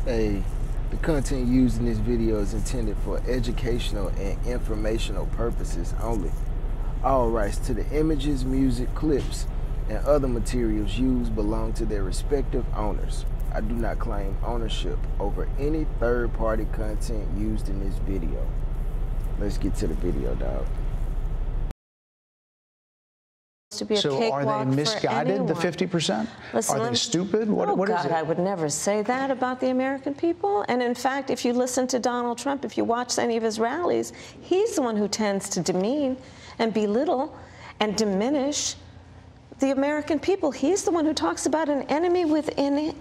The content used in this video is intended for educational and informational purposes only. All rights to the images, music, clips, and other materials used belong to their respective owners. I do not claim ownership over any third-party content used in this video. Let's get to the video, dog. So are they misguided, the 50%? Listen, are they stupid? What is God, it? I would never say that about the American people. And in fact, if you listen to Donald Trump, if you watch any of his rallies, he's the one who tends to demean and belittle and diminish the American people. He's the one who talks about an enemy within,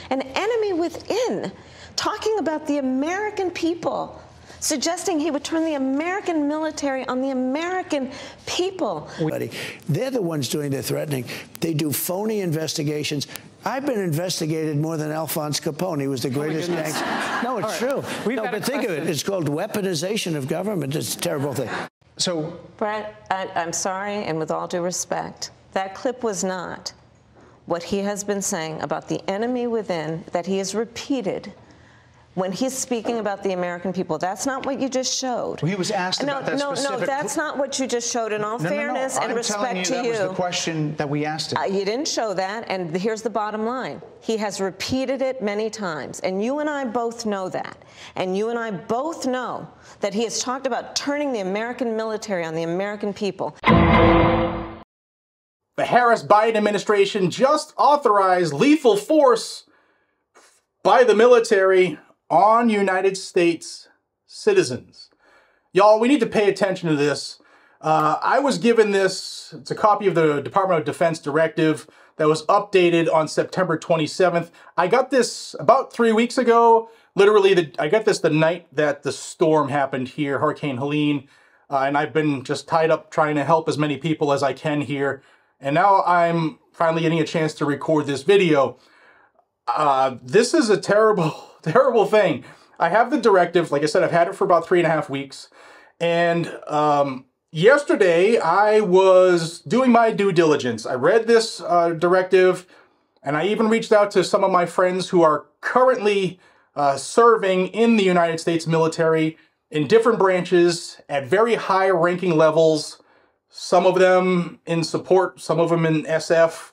an enemy within, talking about the American people, suggesting he would turn the American military on the American people. They're the ones doing the threatening. They do phony investigations. I've been investigated more than Alphonse Capone. He was the greatest gangster. No, it's true. No, but think of it. It's called weaponization of government. It's a terrible thing. So, Brett, I'm sorry, and with all due respect, that clip was not what he has been saying about the enemy within that he has repeated when he's speaking about the American people. That's not what you just showed. Well, he was asked about that specific... No, that's not what you just showed. In all fairness and respect to you, that was the question that we asked him. You didn't show that, and here's the bottom line. He has repeated it many times, and you and I both know that. And you and I both know that he has talked about turning the American military on the American people. The Harris-Biden administration just authorized lethal force by the military on United States citizens. Y'all, we need to pay attention to this. I was given this, it's a copy of the Department of Defense directive that was updated on September 27th. I got this about 3 weeks ago. Literally, I got this the night that the storm happened here, Hurricane Helene, and I've been just tied up trying to help as many people as I can here. And now I'm finally getting a chance to record this video. This is a terrible thing. I have the directive. Like I said, I've had it for about 3.5 weeks. And yesterday, I was doing my due diligence. I read this directive, and I even reached out to some of my friends who are currently serving in the United States military in different branches at very high-ranking levels. Some of them in support, some of them in SF,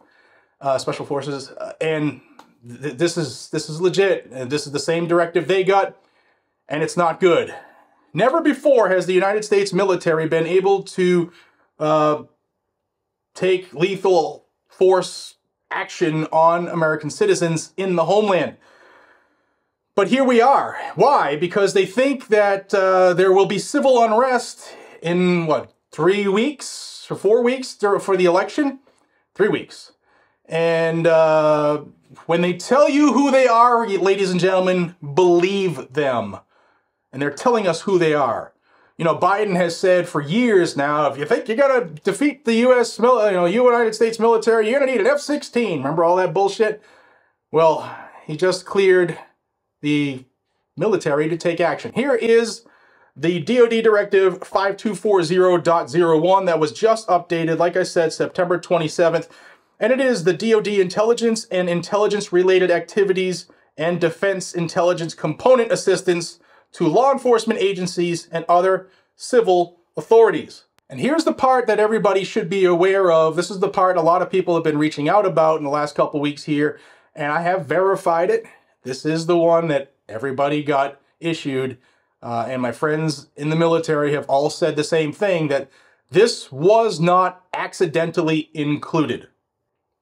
Special Forces, and this is legit. This is the same directive they got, and it's not good. Never before has the United States military been able to take lethal force action on American citizens in the homeland. But here we are. Why? Because they think that there will be civil unrest in, what, 3 weeks or 4 weeks for the election? 3 weeks. And when they tell you who they are, ladies and gentlemen, believe them. And they're telling us who they are. You know, Biden has said for years now, if you think you're going to defeat the United States military, you're going to need an F-16. Remember all that bullshit? Well, he just cleared the military to take action. Here is the DoD Directive 5240.01 that was just updated, like I said, September 27th. And it is the DoD intelligence and intelligence-related activities and defense intelligence component assistance to law enforcement agencies and other civil authorities. And here's the part that everybody should be aware of. This is the part a lot of people have been reaching out about in the last couple weeks here, and I have verified it. This is the one that everybody got issued, and my friends in the military have all said the same thing, that this was not accidentally included.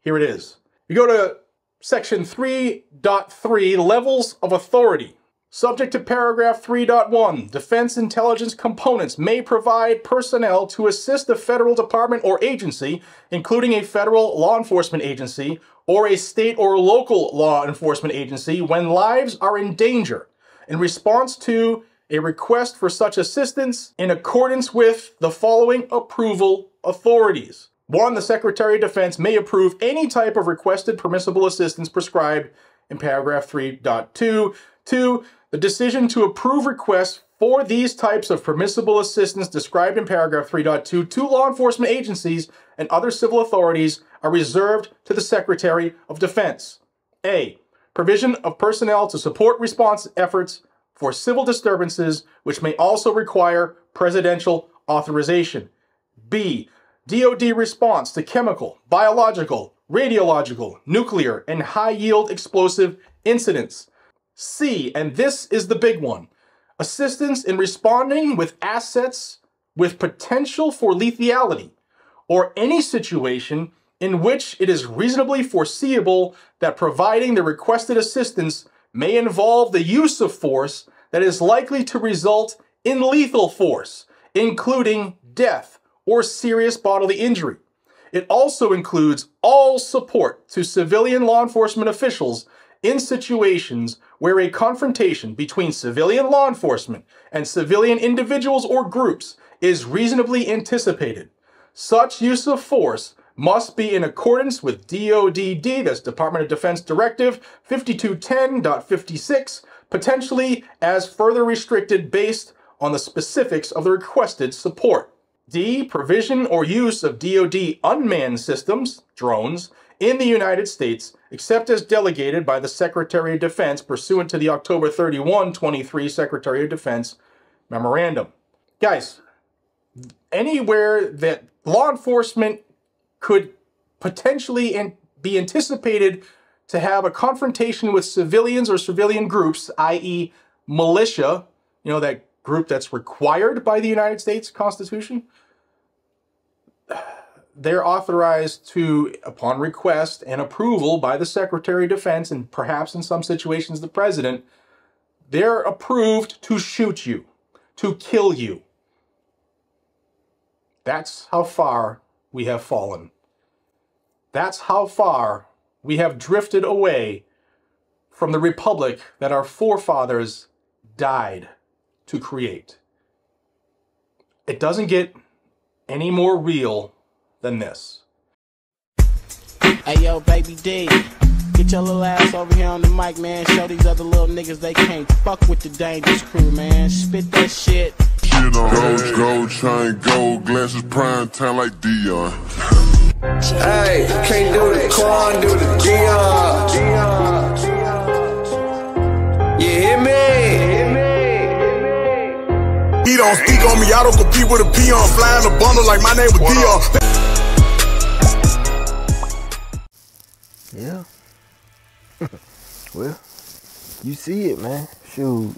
Here it is. You go to section 3.3, levels of authority. Subject to paragraph 3.1, defense intelligence components may provide personnel to assist a federal department or agency, including a federal law enforcement agency or a state or local law enforcement agency, when lives are in danger, in response to a request for such assistance in accordance with the following approval authorities. 1, the Secretary of Defense may approve any type of requested permissible assistance prescribed in paragraph 3.2. 2, the decision to approve requests for these types of permissible assistance described in paragraph 3.2 to law enforcement agencies and other civil authorities are reserved to the Secretary of Defense. A, provision of personnel to support response efforts for civil disturbances, which may also require presidential authorization. B, DoD response to chemical, biological, radiological, nuclear, and high-yield explosive incidents. C, and this is the big one, assistance in responding with assets with potential for lethality, or any situation in which it is reasonably foreseeable that providing the requested assistance may involve the use of force that is likely to result in lethal force, including death or serious bodily injury. It also includes all support to civilian law enforcement officials in situations where a confrontation between civilian law enforcement and civilian individuals or groups is reasonably anticipated. Such use of force must be in accordance with DoD, that's Department of Defense Directive 5210.56, potentially as further restricted based on the specifics of the requested support. D, provision or use of DoD unmanned systems, drones, in the United States, except as delegated by the Secretary of Defense pursuant to the October 31, 23 Secretary of Defense Memorandum. Guys, anywhere that law enforcement could potentially be anticipated to have a confrontation with civilians or civilian groups, i.e. militia, you know, that group that's required by the United States Constitution, they're authorized to, upon request and approval by the Secretary of Defense, and perhaps in some situations the President, they're approved to shoot you, to kill you. That's how far we have fallen. That's how far we have drifted away from the republic that our forefathers died to create. It doesn't get any more real than this. Hey yo, baby D, get your little ass over here on the mic, man. Show these other little niggas they can't fuck with the dangerous crew, man. Spit that shit. Shit on gold chain, gold glasses, prime time like Dion. Hey, can't do the Quan, do the Dion. You hear me? He don't speak on me, I don't compete with a peon. Flying a bundle like my name was Dion. Yeah. Well, you see it, man. Shoot,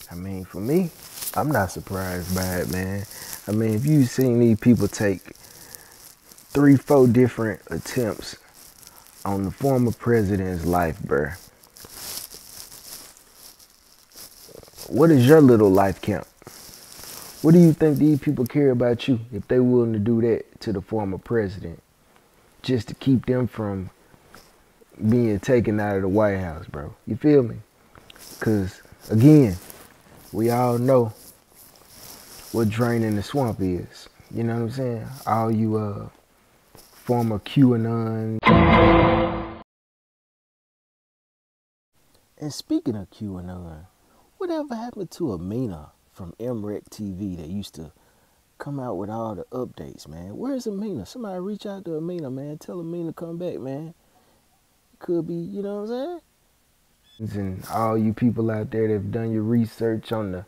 I mean, for me, I'm not surprised by it, man. I mean, if you've seen these people take 3-4 different attempts on the former president's life, bruh, what is your little life count? What do you think these people care about you if they willing to do that to the former president just to keep them from being taken out of the White House, bro? You feel me? Because, again, we all know what draining the swamp is. You know what I'm saying? All you former QAnon. And speaking of QAnon, whatever happened to Amina from MREC TV that used to come out with all the updates, man? Where's Amina? Somebody reach out to Amina, man. Tell Amina to come back, man. Could be, you know what I'm saying? And all you people out there that have done your research on the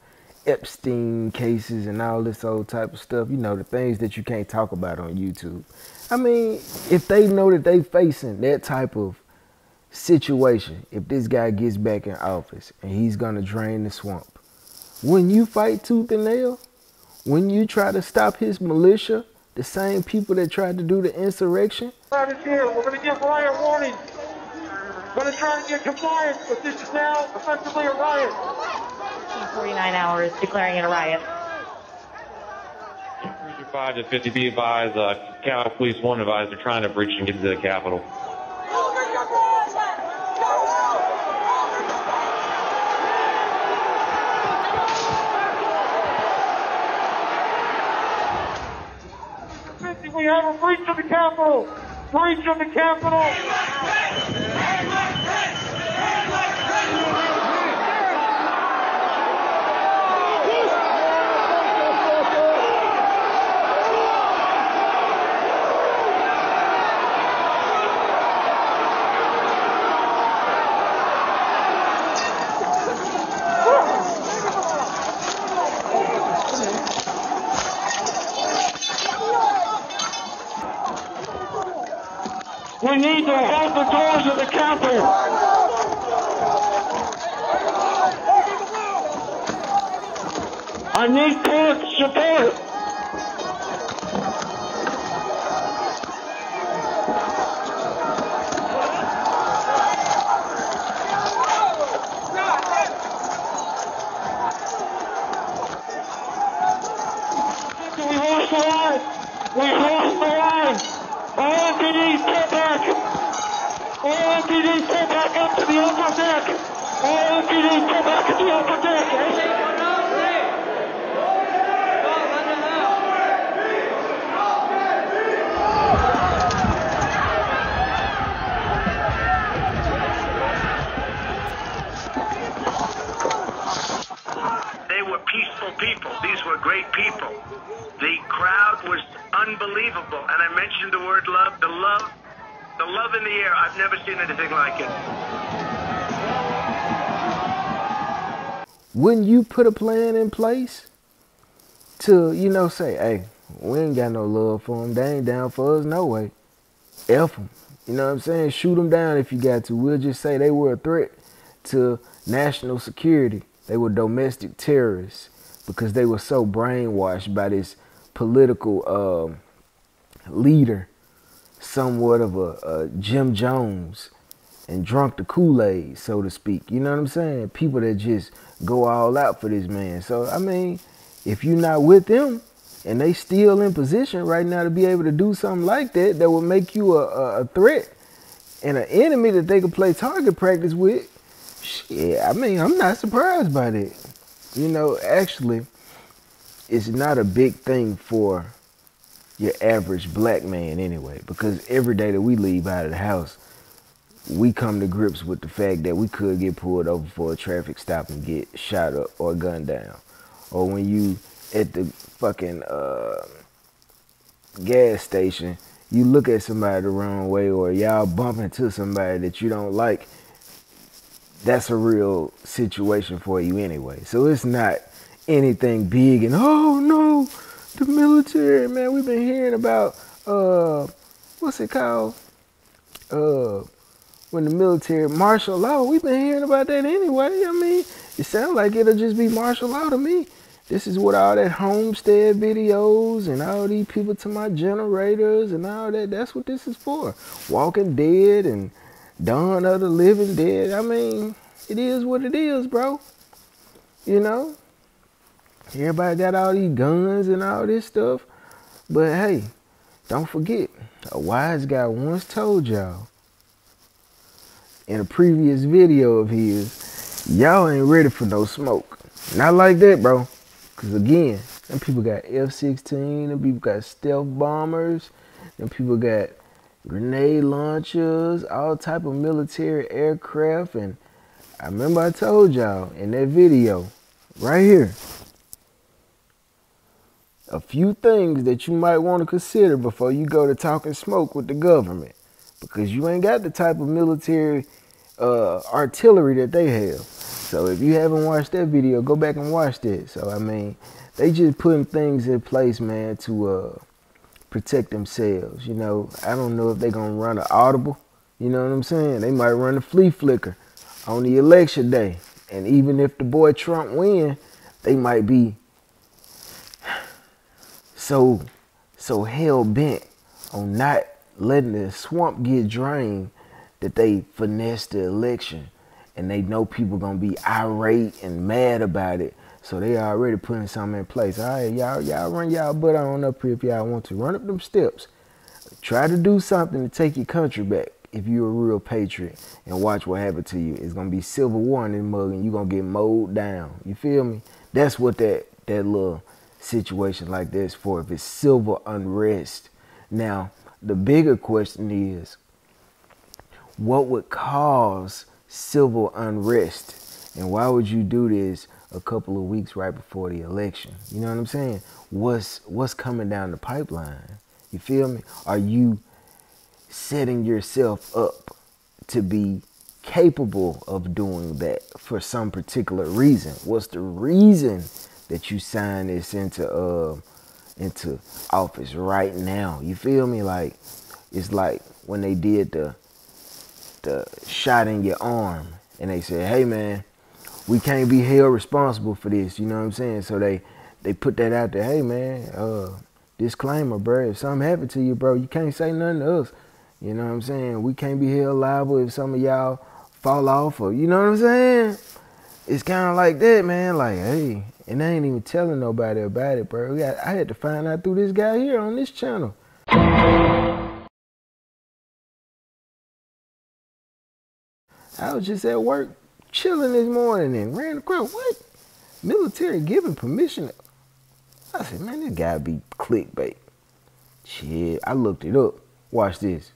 Epstein cases and all this old type of stuff, you know, the things that you can't talk about on YouTube. I mean, if they know that they facing that type of situation, if this guy gets back in office and he's gonna drain the swamp, when you fight tooth and nail, when you try to stop his militia, the same people that tried to do the insurrection. Riot is here. We're gonna give riot warning. We're gonna try to get compliance, but this is now effectively a riot. 49 hours declaring it a riot. 5 to 50 be advised, Capitol Police 1 advised they're trying to breach and get into the Capitol. We have a breach of the Capitol! Breach of the Capitol! I need to hold the doors of the Capitol. I need public support. We lost the line. We lost the line. All MPDs get back. All MPDs get back up to the upper deck. All MPDs get back to the upper deck. They were peaceful people. These were great people. The crowd was unbelievable. And I mentioned the word love. The love in the air. I've never seen anything like it. Wouldn't you put a plan in place to, you know, say, hey, we ain't got no love for them. They ain't down for us no way. F them. You know what I'm saying? Shoot them down if you got to. We'll just say they were a threat to national security. They were domestic terrorists because they were so brainwashed by this political leader, somewhat of a Jim Jones, and drunk the Kool-Aid, so to speak. You know what I'm saying? People that just go all out for this man. So, I mean, if you're not with them and they still in position right now to be able to do something like that, that would make you a threat and an enemy that they could play target practice with, shit, I mean, I'm not surprised by that. You know, actually, it's not a big thing for your average black man anyway, because every day that we leave out of the house, we come to grips with the fact that we could get pulled over for a traffic stop and get shot up or gunned down. Or when you at the fucking gas station, you look at somebody the wrong way, or y'all bump into somebody that you don't like, that's a real situation for you anyway. So it's not anything big and, oh no, the military, man, we've been hearing about, what's it called? When the military, martial law, we've been hearing about that anyway. I mean, it sounds like it'll just be martial law to me. This is what all that homestead videos and all these people to my generators and all that, that's what this is for. Walking Dead and Dawn of the Living Dead. I mean, it is what it is, bro. You know? Everybody got all these guns and all this stuff. But hey, don't forget, a wise guy once told y'all in a previous video of his, y'all ain't ready for no smoke. Not like that, bro. Because again, them people got F-16, them people got stealth bombers, them people got grenade launchers, all type of military aircraft. And I remember I told y'all in that video right here, a few things that you might want to consider before you go to talking smoke with the government, because you ain't got the type of military artillery that they have. So if you haven't watched that video, go back and watch that. So I mean, they just putting things in place, man, to protect themselves. You know, I don't know if they're gonna run an audible. You know what I'm saying? They might run a flea flicker on the election day, and even if the boy Trump win, they might be so hell bent on not letting the swamp get drained that they finesse the election, and they know people gonna be irate and mad about it, so they already putting something in place. All right, y'all run y'all butt on up here if y'all want to. Run up them steps. Try to do something to take your country back if you're a real patriot, and watch what happens to you. It's gonna be civil war in this mug, and you're gonna get mowed down. You feel me? That's what that little situation like this for, if it's civil unrest. Now, the bigger question is, what would cause civil unrest, and why would you do this a couple of weeks right before the election? You know what I'm saying? What's coming down the pipeline? You feel me? Are you setting yourself up to be capable of doing that for some particular reason? What's the reason that you sign this into office right now? You feel me? Like, it's like when they did the shot in your arm, and they said, hey man, we can't be held responsible for this, you know what I'm saying? So they put that out there, hey man, disclaimer, bro, if something happened to you, bro, you can't say nothing to us. You know what I'm saying? We can't be held liable if some of y'all fall off, or you know what I'm saying? It's kind of like that, man. Like, hey, and I ain't even telling nobody about it, bro. I had to find out through this guy here on this channel. I was just at work chilling this morning and ran across, what? Military giving permission? I said, man, this gotta be clickbait. Shit, I looked it up. Watch this.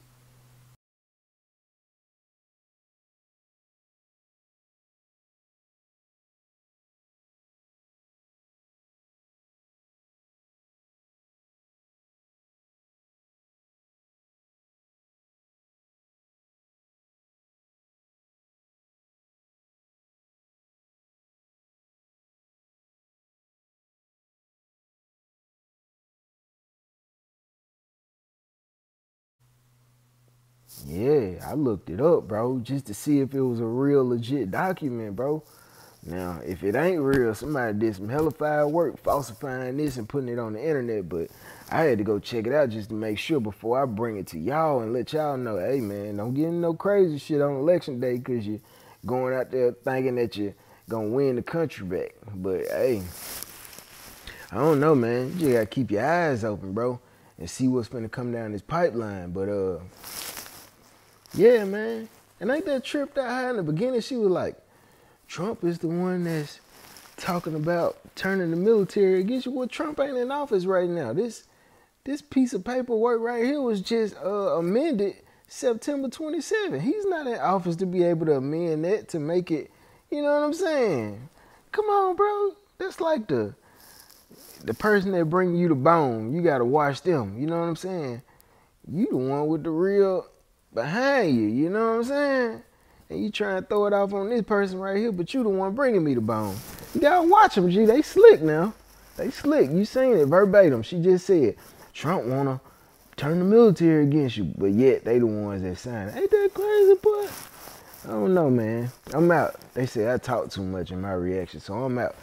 Yeah, I looked it up, bro, just to see if it was a real legit document, bro. Now, if it ain't real, somebody did some hellified work falsifying this and putting it on the internet, but I had to go check it out just to make sure before I bring it to y'all and let y'all know, hey, man, don't get into no crazy shit on election day because you're going out there thinking that you're going to win the country back. But, hey, I don't know, man. You just got to keep your eyes open, bro, and see what's going to come down this pipeline. But, yeah, man. And ain't that tripped out high in the beginning? She was like, Trump is the one that's talking about turning the military against you. Well, Trump ain't in office right now. This piece of paperwork right here was just amended September 27th. He's not in office to be able to amend that to make it, you know what I'm saying? Come on, bro. That's like the person that bring you the bone. You got to watch them. You know what I'm saying? You the one with the real behind you. You know what I'm saying? And you try and throw it off on this person right here, but you the one bringing me the bone. You gotta watch them, G. They slick now. They slick. You seen it verbatim. She just said, Trump wanna turn the military against you, but yet they the ones that signed it. Ain't that crazy, boy? I don't know, man. I'm out. They say I talk too much in my reaction, so I'm out.